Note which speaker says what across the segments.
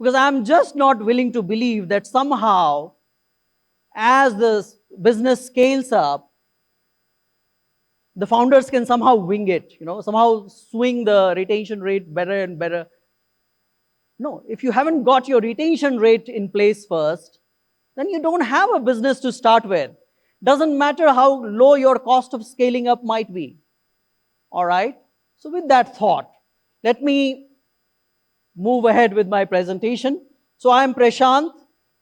Speaker 1: Because I'm just not willing to believe that somehow, as the business scales up, the founders can somehow wing it, somehow swing the retention rate better and better. No, if you haven't got your retention rate in place first, then you don't have a business to start with. Doesn't matter how low your cost of scaling up might be. All right? So with that thought, let me move ahead with my presentation. So I'm Prashant.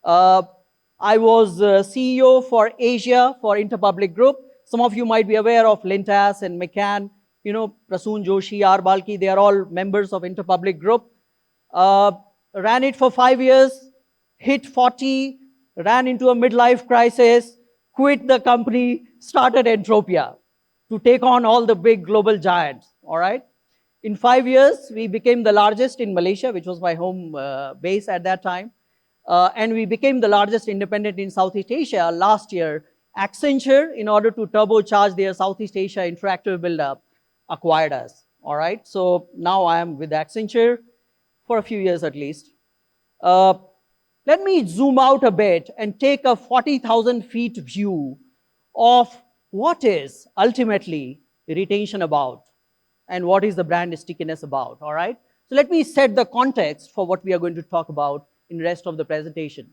Speaker 1: I was CEO for Asia for Interpublic Group. Some of you might be aware of Lintas and McCann, Prasoon Joshi, R. Balki, they are all members of Interpublic Group. Ran it for 5 years, hit 40, ran into a midlife crisis, quit the company, started Entropia to take on all the big global giants, all right? In 5 years, we became the largest in Malaysia, which was my home base at that time. And we became the largest independent in Southeast Asia last year. Accenture, in order to turbocharge their Southeast Asia interactive build-up, acquired us, all right? So now I am with Accenture for a few years at least. Let me zoom out a bit and take a 40,000 feet view of what is ultimately retention about and what is the brand stickiness about, all right? So let me set the context for what we are going to talk about in the rest of the presentation.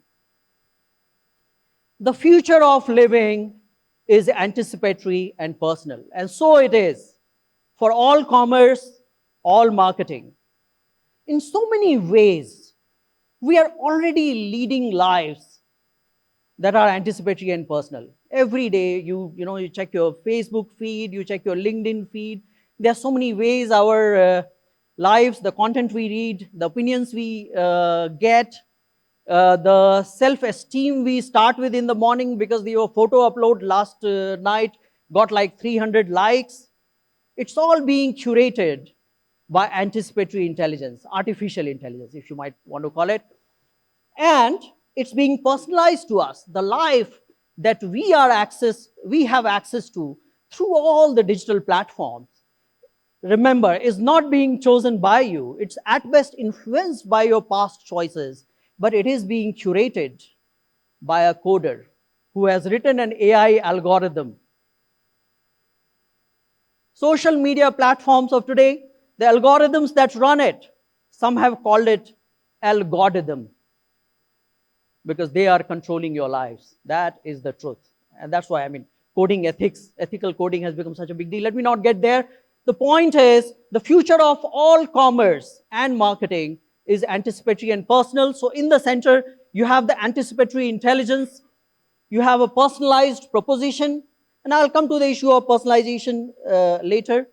Speaker 1: The future of living is anticipatory and personal, and so it is for all commerce, all marketing. In so many ways, we are already leading lives that are anticipatory and personal. Every day, you check your Facebook feed, you check your LinkedIn feed. There are so many ways our lives, the content we read, the opinions we get, the self-esteem we start with in the morning because your photo upload last night got like 300 likes. It's all being curated by anticipatory intelligence, artificial intelligence, if you might want to call it. And it's being personalized to us. The life that we have access to through all the digital platforms, remember, is not being chosen by you. It's at best influenced by your past choices, but it is being curated by a coder who has written an AI algorithm. Social media platforms of today, the algorithms that run it, some have called it algorithm because they are controlling your lives. That is the truth. And that's why, coding ethics, ethical coding has become such a big deal. Let me not get there. The point is, the future of all commerce and marketing is anticipatory and personal. So in the center, you have the anticipatory intelligence, you have a personalized proposition, and I'll come to the issue of personalization later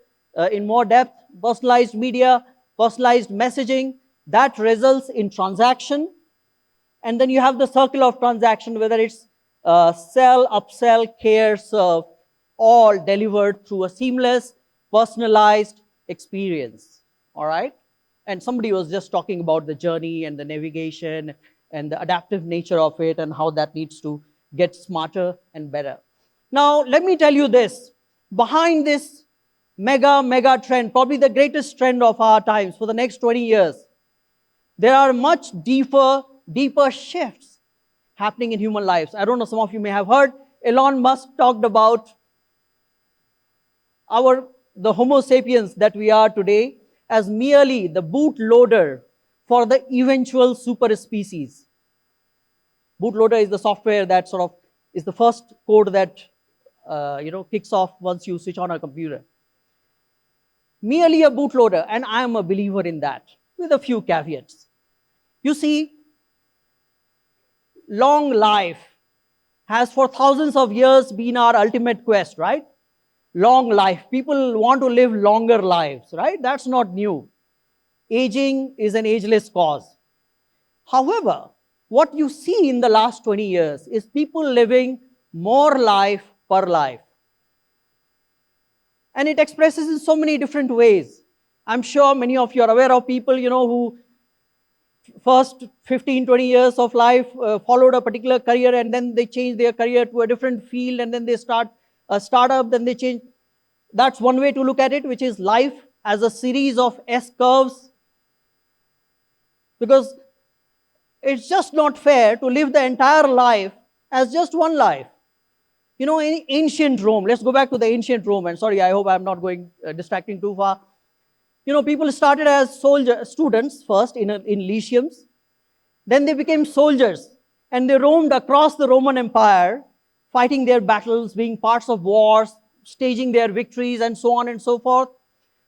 Speaker 1: in more depth. Personalized media, personalized messaging, that results in transaction. And then you have the circle of transaction, whether it's sell, upsell, care, serve, all delivered through a seamless, personalized experience, all right? And somebody was just talking about the journey and the navigation and the adaptive nature of it and how that needs to get smarter and better. Now, let me tell you this. Behind this mega trend, probably the greatest trend of our times for the next 20 years, there are much deeper shifts happening in human lives. I don't know, some of you may have heard, Elon Musk talked about the Homo sapiens that we are today as merely the bootloader for the eventual super species. Bootloader is the software that sort of is the first code that kicks off once you switch on a computer. Merely a bootloader, and I am a believer in that, with a few caveats. You see, long life has for thousands of years been our ultimate quest, right? Long life. People want to live longer lives, right? That's not new. Aging is an ageless cause. However, what you see in the last 20 years is people living more life per life. And it expresses in so many different ways. I'm sure many of you are aware of people, who first 15, 20 years of life followed a particular career and then they change their career to a different field and then they start a startup, then they change. That's one way to look at it, which is life as a series of S curves. Because It's just not fair to live the entire life as just one life. You know, in ancient Rome, let's go back to the ancient Rome, and sorry, I hope I'm not going distracting too far. You know, people started as students first in lyceums, then they became soldiers, and they roamed across the Roman Empire, fighting their battles, being parts of wars, staging their victories, and so on and so forth.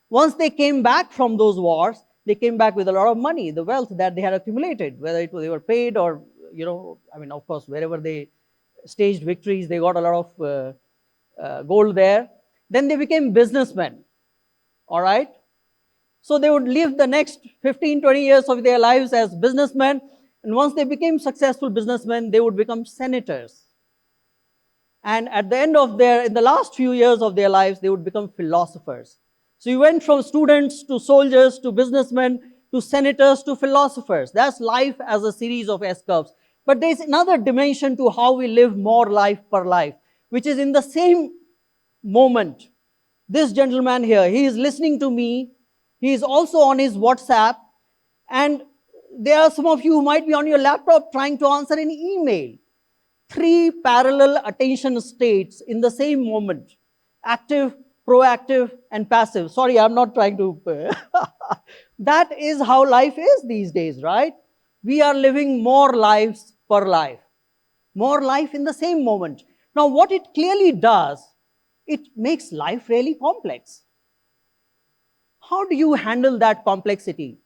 Speaker 1: Once they came back from those wars, they came back with a lot of money, the wealth that they had accumulated, whether they were paid or, you know, I mean, of course, wherever they staged victories, they got a lot of gold there. Then they became businessmen, all right? So they would live the next 15, 20 years of their lives as businessmen. And once they became successful businessmen, they would become senators. And at the end of in the last few years of their lives, they would become philosophers. So you went from students to soldiers to businessmen to senators to philosophers. That's life as a series of S-curves. But there's another dimension to how we live more life per life, which is in the same moment. This gentleman here, he is listening to me. He is also on his WhatsApp. And there are some of you who might be on your laptop trying to answer an email. 3 parallel attention states in the same moment. Active, proactive, and passive. Sorry, I'm not trying to... That is how life is these days, right? We are living more lives per life. More life in the same moment. Now, what it clearly does, it makes life really complex. How do you handle that complexity?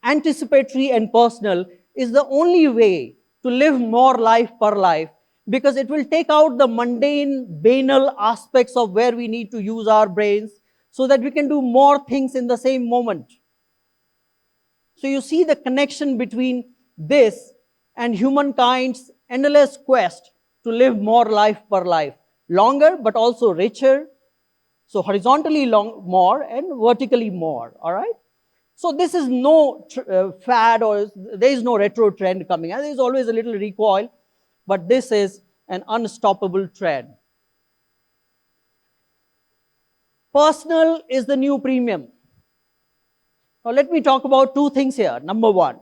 Speaker 1: Anticipatory and personal is the only way to live more life per life, because it will take out the mundane, banal aspects of where we need to use our brains so that we can do more things in the same moment. So you see the connection between this and humankind's endless quest to live more life per life. Longer, but also richer. So horizontally more and vertically more, all right? So this is no fad, or there is no retro trend coming. There is always a little recoil, but this is an unstoppable trend. Personal is the new premium. Now let me talk about 2 things here. Number 1,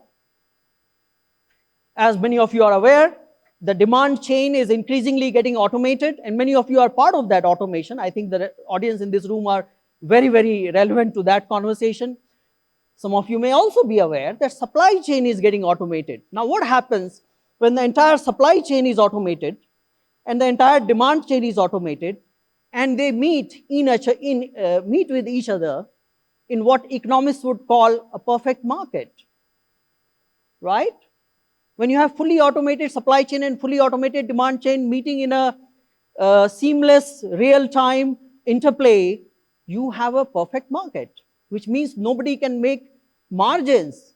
Speaker 1: as many of you are aware, the demand chain is increasingly getting automated, and many of you are part of that automation. I think the audience in this room are very, very relevant to that conversation. Some of you may also be aware that supply chain is getting automated. Now, what happens when the entire supply chain is automated and the entire demand chain is automated, and they meet with each other in what economists would call a perfect market, right? When you have fully automated supply chain and fully automated demand chain meeting in a seamless, real-time interplay, you have a perfect market, which means nobody can make margins.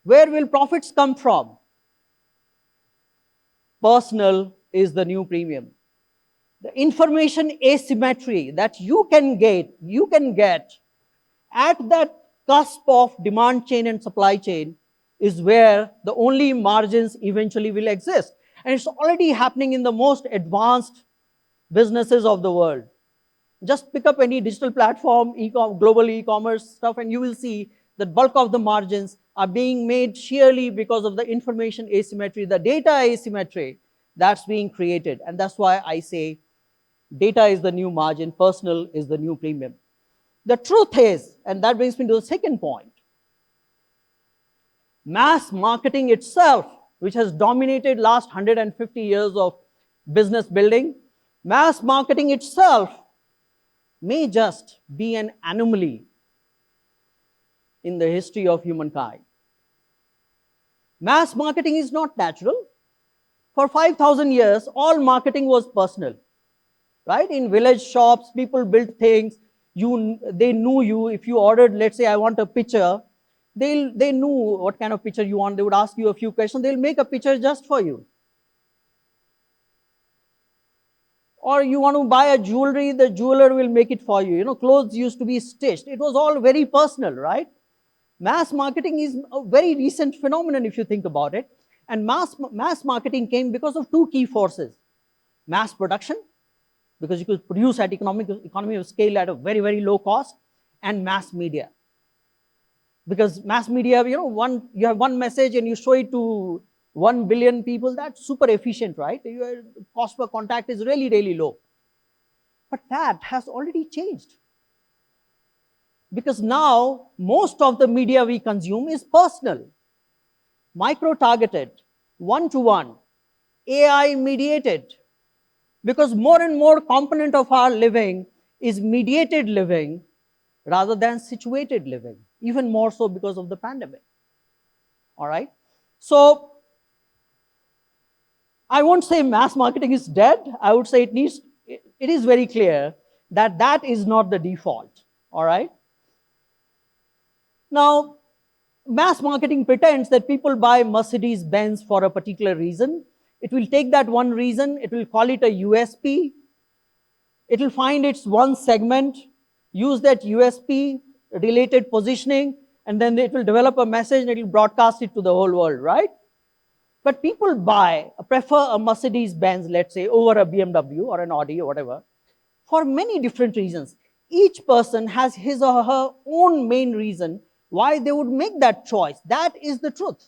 Speaker 1: Where will profits come from? Personal is the new premium. The information asymmetry that you can get at that cusp of demand chain and supply chain is where the only margins eventually will exist. And it's already happening in the most advanced businesses of the world. Just pick up any digital platform, global e-commerce stuff, and you will see that bulk of the margins are being made sheerly because of the information asymmetry, the data asymmetry that's being created. And that's why I say data is the new margin, personal is the new premium. The truth is, and that brings me to the second point, mass marketing itself, which has dominated last 150 years of business building, mass marketing itself may just be an anomaly in the history of humankind. Mass marketing is not natural. For 5,000 years, all marketing was personal, right? In village shops, people built things. They knew you. If you ordered, let's say, I want a picture, they knew what kind of picture you want. They would ask you a few questions. They'll make a picture just for you. Or you want to buy a jewelry, the jeweler will make it for you. You know, clothes used to be stitched. It was all very personal, right? Mass marketing is a very recent phenomenon if you think about it. And mass marketing came because of 2 key forces. Mass production, because you could produce at economy of scale at a very, very low cost, and mass media. Because mass media, you have one message and you show it to 1 billion people, that's super efficient, right? Your cost per contact is really, really low. But that has already changed. Because now, most of the media we consume is personal, micro-targeted, one-to-one, AI-mediated. Because more and more component of our living is mediated living rather than situated living, even more so because of the pandemic. All right? So, I won't say mass marketing is dead. I would say it is very clear that that is not the default. All right? Now, mass marketing pretends that people buy Mercedes-Benz for a particular reason. It will take that one reason, it will call it a USP, it will find its one segment, use that USP, related positioning, and then it will develop a message and it will broadcast it to the whole world, right? But people prefer a Mercedes-Benz, let's say, over a BMW or an Audi or whatever, for many different reasons. Each person has his or her own main reason why they would make that choice. That is the truth.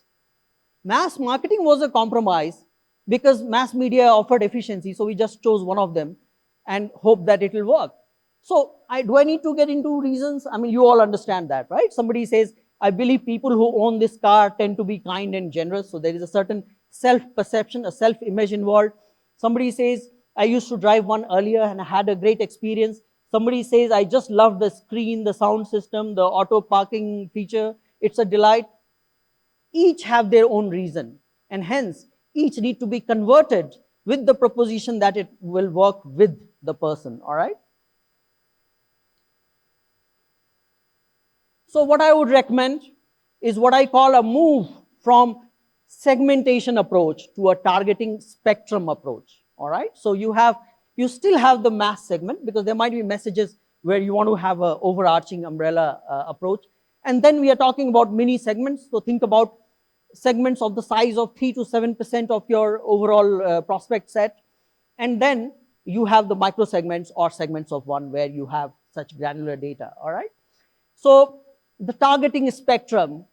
Speaker 1: Mass marketing was a compromise because mass media offered efficiency, so we just chose one of them and hope that it will work. So do I need to get into reasons? I mean, you all understand that, right? Somebody says, I believe people who own this car tend to be kind and generous, so there is a certain self-perception, a self-image involved. Somebody says, I used to drive one earlier and I had a great experience. Somebody says, I just love the screen, the sound system, the auto parking feature. It's a delight. Each have their own reason, and hence each need to be converted with the proposition that it will work with the person, all right? So what I would recommend is what I call a move from segmentation approach to a targeting spectrum approach, all right? So you still have the mass segment because there might be messages where you want to have an overarching umbrella approach. And then we are talking about mini segments. So think about segments of the size of 3 to 7% of your overall prospect set. And then you have the micro segments or segments of one where you have such granular data, all right? So the targeting spectrum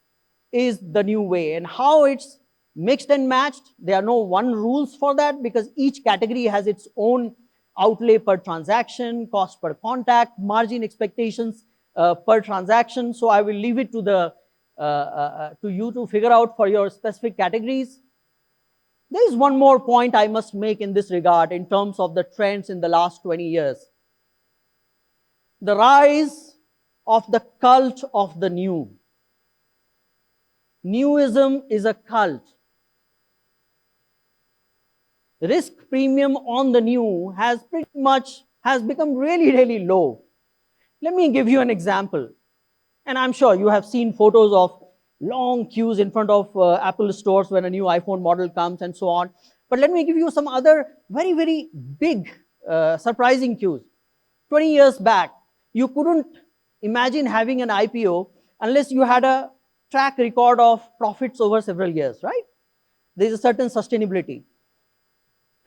Speaker 1: is the new way, and how it's mixed and matched, there are no one rules for that because each category has its own outlay per transaction, cost per contact, margin expectations per transaction. So I will leave it to you to figure out for your specific categories. There is one more point I must make in this regard in terms of the trends in the last 20 years. The rise of the cult of the new. Newism is a cult. Risk premium on the new has become really, really low. Let me give you an example. And I'm sure you have seen photos of long queues in front of Apple stores when a new iPhone model comes and so on. But let me give you some other very, very big, surprising queues. 20 years back, you couldn't imagine having an IPO unless you had a track record of profits over several years, right? There's a certain sustainability.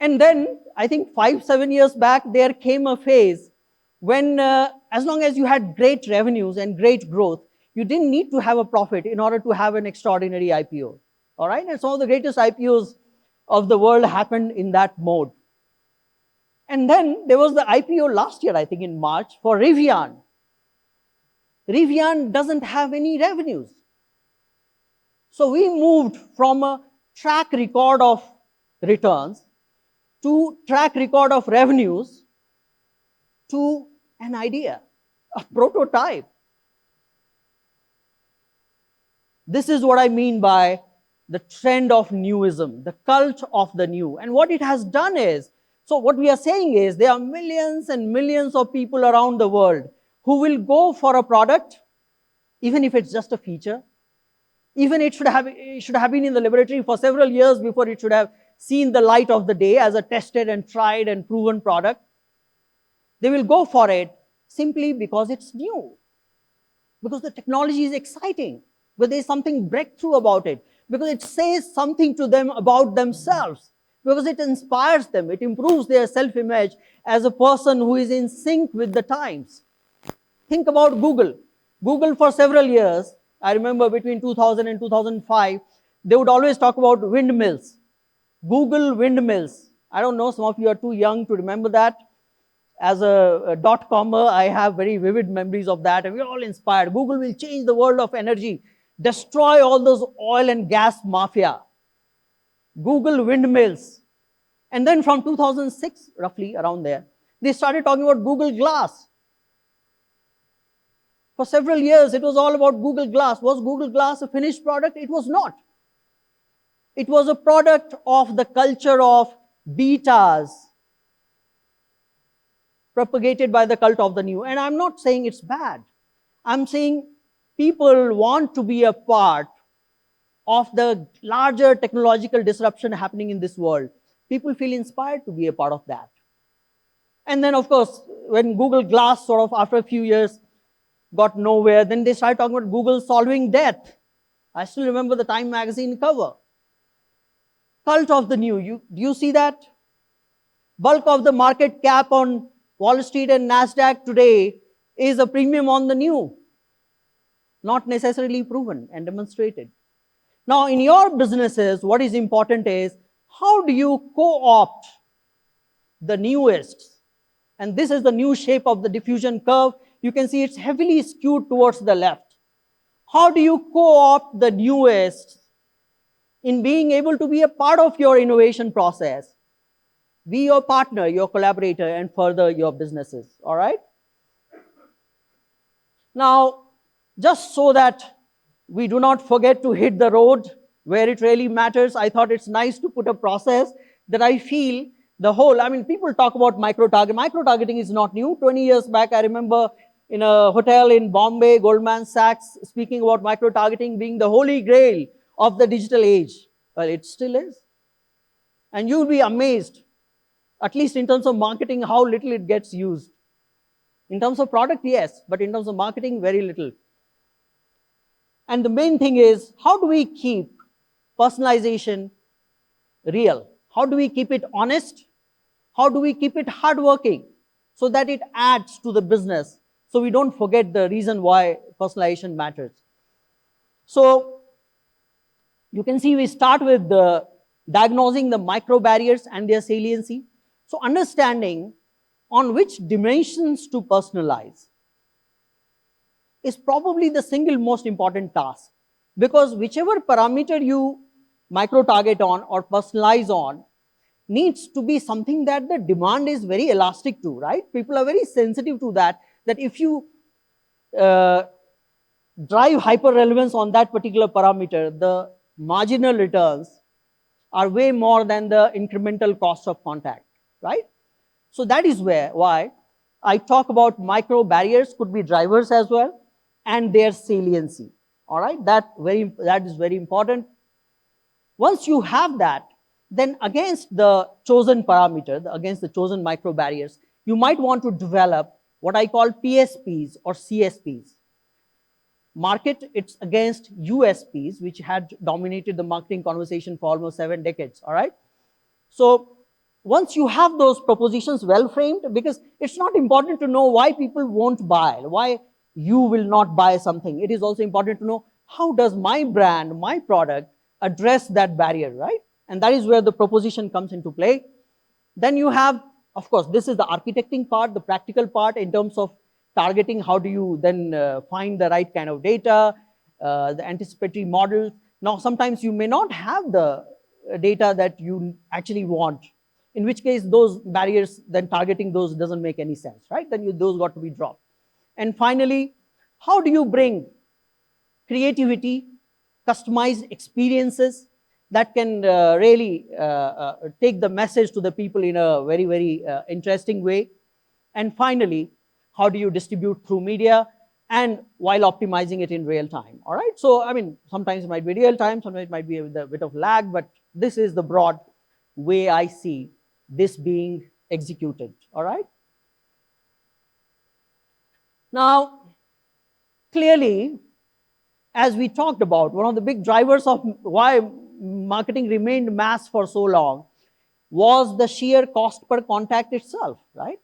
Speaker 1: And then, I think 5-7 years back, there came a phase when, as long as you had great revenues and great growth, you didn't need to have a profit in order to have an extraordinary IPO, all right? And some of the greatest IPOs of the world happened in that mode. And then there was the IPO last year, I think in March, for Rivian. Rivian doesn't have any revenues. So we moved from a track record of returns to track record of revenues to an idea, a prototype. This is what I mean by the trend of newism, the cult of the new. And what it has done is, so what we are saying is there are millions and millions of people around the world who will go for a product, even if it's just a feature, even it should have been in the laboratory for several years before it should have seen the light of the day as a tested and tried and proven product. They will go for it simply because it's new, because the technology is exciting, because there's something breakthrough about it, because it says something to them about themselves, because it inspires them, it improves their self-image as a person who is in sync with the times. Think about Google. Google for several years, I remember between 2000 and 2005, they would always talk about windmills, Google windmills. I don't know, some of you are too young to remember that. As a dot-commer, I have very vivid memories of that, and we're all inspired. Google will change the world of energy, destroy all those oil and gas mafia. Google windmills. And then from 2006, roughly around there, they started talking about Google Glass. For several years, it was all about Google Glass. Was Google Glass a finished product? It was not. It was a product of the culture of betas propagated by the cult of the new. And I'm not saying it's bad. I'm saying people want to be a part of the larger technological disruption happening in this world. People feel inspired to be a part of that. And then, of course, when Google Glass sort of after a few years got nowhere, then they started talking about Google solving death. I still remember the Time magazine cover. Cult of the new. Do you see that? Bulk of the market cap on Wall Street and NASDAQ today is a premium on the new. Not necessarily proven and demonstrated. Now, in your businesses, what is important is how do you co-opt the newest? And this is the new shape of the diffusion curve. You can see it's heavily skewed towards the left. How do you co-opt the newest in being able to be a part of your innovation process? Be your partner, your collaborator, and further your businesses, all right? Now, just so that we do not forget to hit the road where it really matters, I thought it's nice to put a process that I feel the whole, I mean, people talk about micro-targeting. Micro-targeting is not new. 20 years back, I remember in a hotel in Bombay, Goldman Sachs speaking about micro-targeting being the holy grail of the digital age. Well, it still is. And you'll be amazed, at least in terms of marketing, how little it gets used. In terms of product, yes, but in terms of marketing, very little. And the main thing is, how do we keep personalization real? How do we keep it honest? How do we keep it hardworking so that it adds to the business, so we don't forget the reason why personalization matters? So you can see we start with diagnosing the micro barriers and their saliency. So understanding on which dimensions to personalize is probably the single most important task, because whichever parameter you micro-target on or personalize on needs to be something that the demand is very elastic to, right? People are very sensitive to that if you drive hyper-relevance on that particular parameter, the marginal returns are way more than the incremental cost of contact, right? So that is why I talk about micro barriers, could be drivers as well, and their saliency, all right? That is very important. Once you have that, then against the chosen parameter, against the chosen micro barriers, you might want to develop what I call PSPs or CSPs. Market it's against USPs, which had dominated the marketing conversation for almost 7 decades, all right? So once you have those propositions well framed, because it's not important to know why people won't buy, why you will not buy something. It is also important to know how does my brand, my product address that barrier, right? And that is where the proposition comes into play. Then you have, of course, this is the architecting part, the practical part in terms of targeting. How do you then find the right kind of data, the anticipatory model. Now, sometimes you may not have the data that you actually want, in which case those barriers, then targeting those doesn't make any sense, right? Then those got to be dropped. And finally, how do you bring creativity, customized experiences that can really take the message to the people in a very, very interesting way? And finally, how do you distribute through media and while optimizing it in real time, all right? So, I mean, sometimes it might be real time, sometimes it might be with a bit of lag, but this is the broad way I see this being executed, all right? Now, clearly, as we talked about, one of the big drivers of why marketing remained mass for so long was the sheer cost per contact itself, right?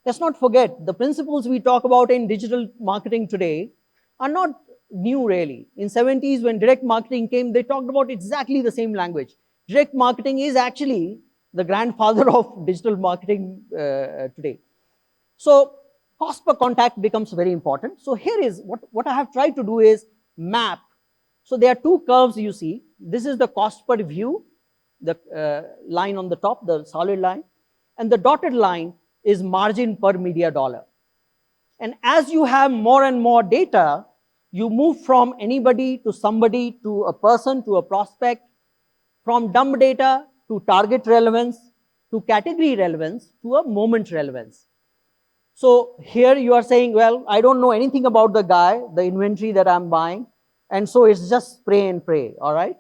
Speaker 1: Let's not forget, the principles we talk about in digital marketing today are not new really. In 70s, when direct marketing came, they talked about exactly the same language. Direct marketing is actually the grandfather of digital marketing today. So cost per contact becomes very important. So here is what I have tried to do is map. So there are two curves you see. This is the cost per view, the line on the top, the solid line, and the dotted line is margin per media dollar. And as you have more and more data, you move from anybody to somebody to a person to a prospect, from dumb data to target relevance to category relevance to a moment relevance. So here you are saying, well, I don't know anything about the guy, the inventory that I'm buying, and so it's just spray and pray, all right?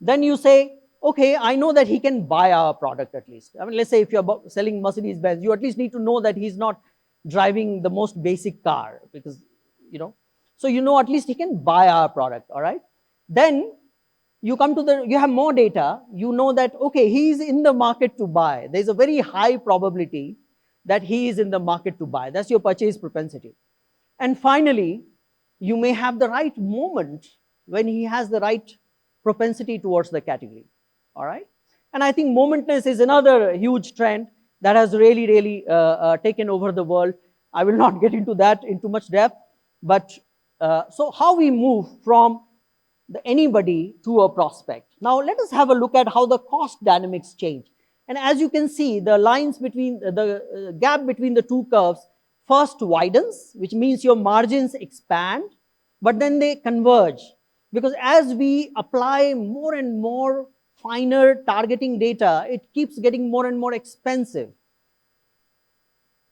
Speaker 1: Then you say, okay, I know that he can buy our product at least. I mean, let's say if you're selling Mercedes-Benz, you at least need to know that he's not driving the most basic car because, so at least he can buy our product, all right? Then you come to you have more data, you know that, okay, he's in the market to buy. There's a very high probability that he is in the market to buy. That's your purchase propensity. And finally, you may have the right moment when he has the right propensity towards the category, all right? And I think momentness is another huge trend that has really, really taken over the world. I will not get into that in too much depth, but so how we move from anybody to a prospect. Now let us have a look at how the cost dynamics change. And as you can see, the lines between the gap between the two curves first widens, which means your margins expand, but then they converge. Because as we apply more and more finer targeting data, it keeps getting more and more expensive.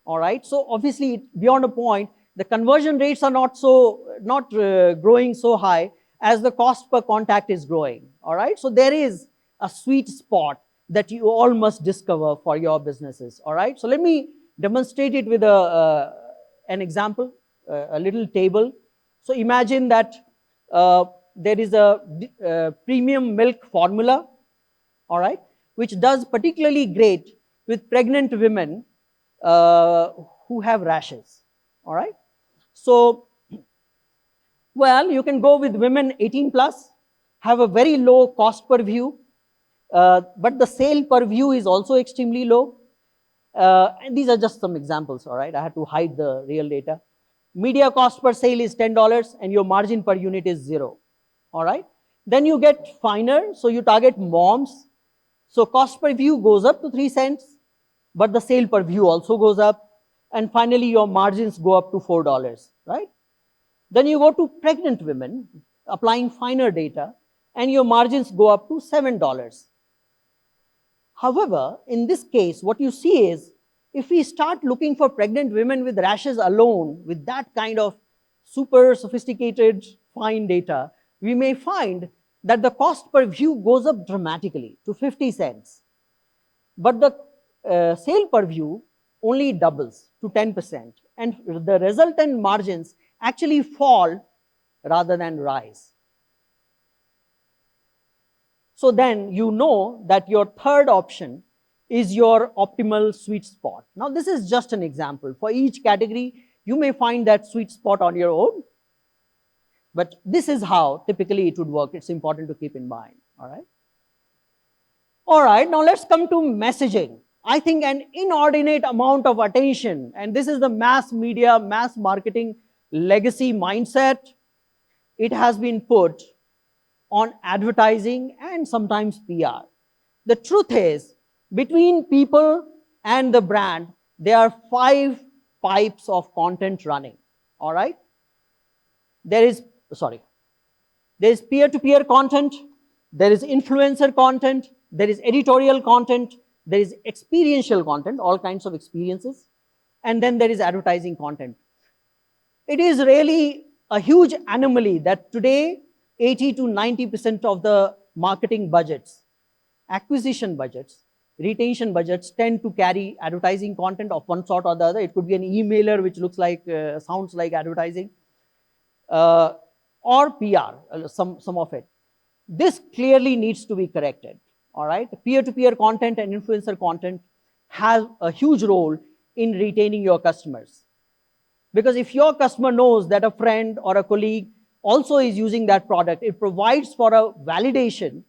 Speaker 1: All right, so obviously beyond a point, the conversion rates are not growing so high as the cost per contact is growing. All right, so there is a sweet spot that you all must discover for your businesses. All right, so let me demonstrate it with an example, a little table. So imagine that there is a premium milk formula, all right, which does particularly great with pregnant women who have rashes, all right. So, well, you can go with women 18 plus, have a very low cost per view, but the sale per view is also extremely low. And these are just some examples, all right. I had to hide the real data. Media cost per sale is $10 and your margin per unit is 0, all right. Then you get finer, so you target moms. So cost per view goes up to 3 cents, but the sale per view also goes up. And finally, your margins go up to $4, right? Then you go to pregnant women, applying finer data, and your margins go up to $7. However, in this case, what you see is, if we start looking for pregnant women with rashes alone, with that kind of super sophisticated fine data, we may find that the cost per view goes up dramatically to 50 cents. But the sale per view only doubles to 10%. And the resultant margins actually fall rather than rise. So then you know that your third option is your optimal sweet spot. Now this is just an example. For each category, you may find that sweet spot on your own. But this is how typically it would work. It's important to keep in mind, all right? All right, now let's come to messaging. I think an inordinate amount of attention, and this is the mass media, mass marketing legacy mindset, it has been put on advertising and sometimes PR. The truth is, between people and the brand, there are 5 pipes of content running, all right? There is peer-to-peer content, there is influencer content, there is editorial content, there is experiential content, all kinds of experiences, and then there is advertising content. It is really a huge anomaly that today 80 to 90% of the marketing budgets, acquisition budgets, retention budgets tend to carry advertising content of one sort or the other. It could be an emailer which looks like, sounds like advertising, or PR, some of it. This clearly needs to be corrected, all right? Peer-to-peer content and influencer content have a huge role in retaining your customers. Because if your customer knows that a friend or a colleague also is using that product. It provides for a validation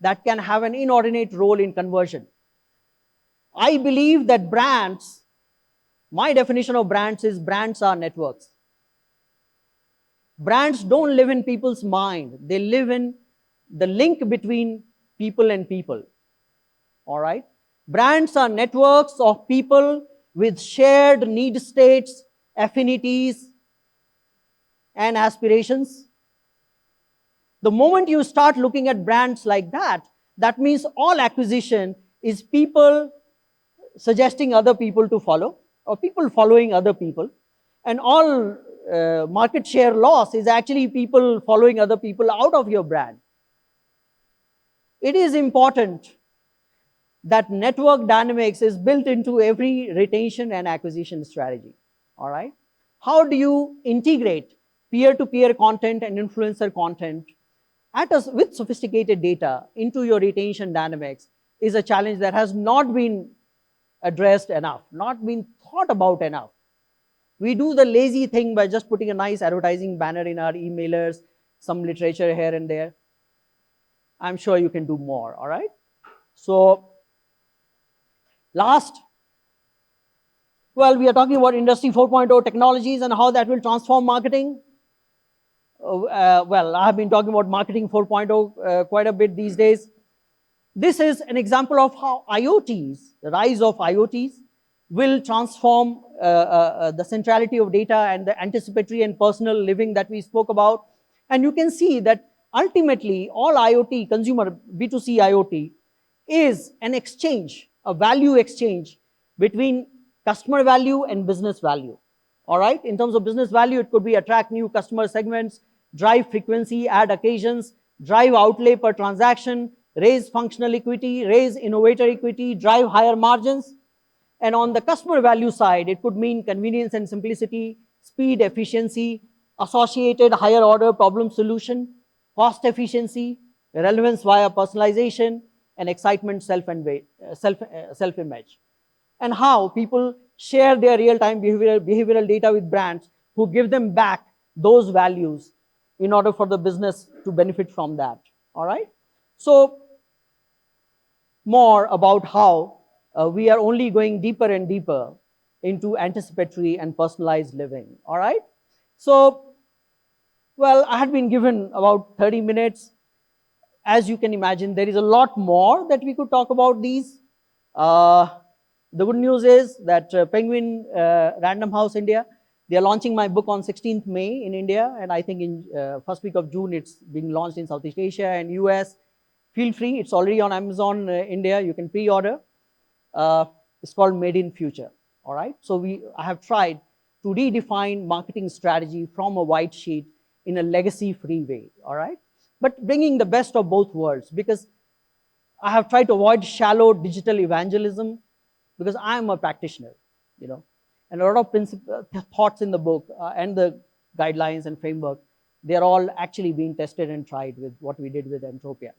Speaker 1: that can have an inordinate role in conversion. I believe that brands, my definition of brands is brands are networks. Brands don't live in people's mind. They live in the link between people and people. All right? Brands are networks of people with shared need states, affinities, and aspirations. The moment you start looking at brands like that, that means all acquisition is people suggesting other people to follow, or people following other people. And all market share loss is actually people following other people out of your brand. It is important that network dynamics is built into every retention and acquisition strategy. All right? How do you integrate peer-to-peer content and influencer content with sophisticated data into your retention dynamics is a challenge that has not been addressed enough, not been thought about enough. We do the lazy thing by just putting a nice advertising banner in our emailers, some literature here and there. I'm sure you can do more, all right? So, last, well, we are talking about Industry 4.0 technologies and how that will transform marketing. Well, I have been talking about marketing 4.0 quite a bit these days. This is an example of how IoTs, the rise of IoTs, will transform the centrality of data and the anticipatory and personal living that we spoke about. And you can see that ultimately all IoT, consumer B2C IoT, is an exchange, a value exchange between customer value and business value. All right? In terms of business value, it could be attract new customer segments, drive frequency, add occasions, drive outlay per transaction, raise functional equity, raise innovator equity, drive higher margins. And on the customer value side, it could mean convenience and simplicity, speed, efficiency, associated higher order problem solution, cost efficiency, relevance via personalization, and excitement self-image. And how people share their real-time behavioral data with brands who give them back those values in order for the business to benefit from that. All right? So, more about how we are only going deeper and deeper into anticipatory and personalized living. All right? So, well, I had been given about 30 minutes. As you can imagine, there is a lot more that we could talk about these. The good news is that Penguin Random House India, they are launching my book on 16th May in India, and I think in first week of June it's being launched in Southeast Asia and US. Feel free, it's already on Amazon India, you can pre-order. It's called Made in Future, all right? So I have tried to redefine marketing strategy from a white sheet in a legacy-free way, all right? But bringing the best of both worlds, because I have tried to avoid shallow digital evangelism, because I am a practitioner, you know, and a lot of thoughts in the book and the guidelines and framework, they're all actually being tested and tried with what we did with Entropia.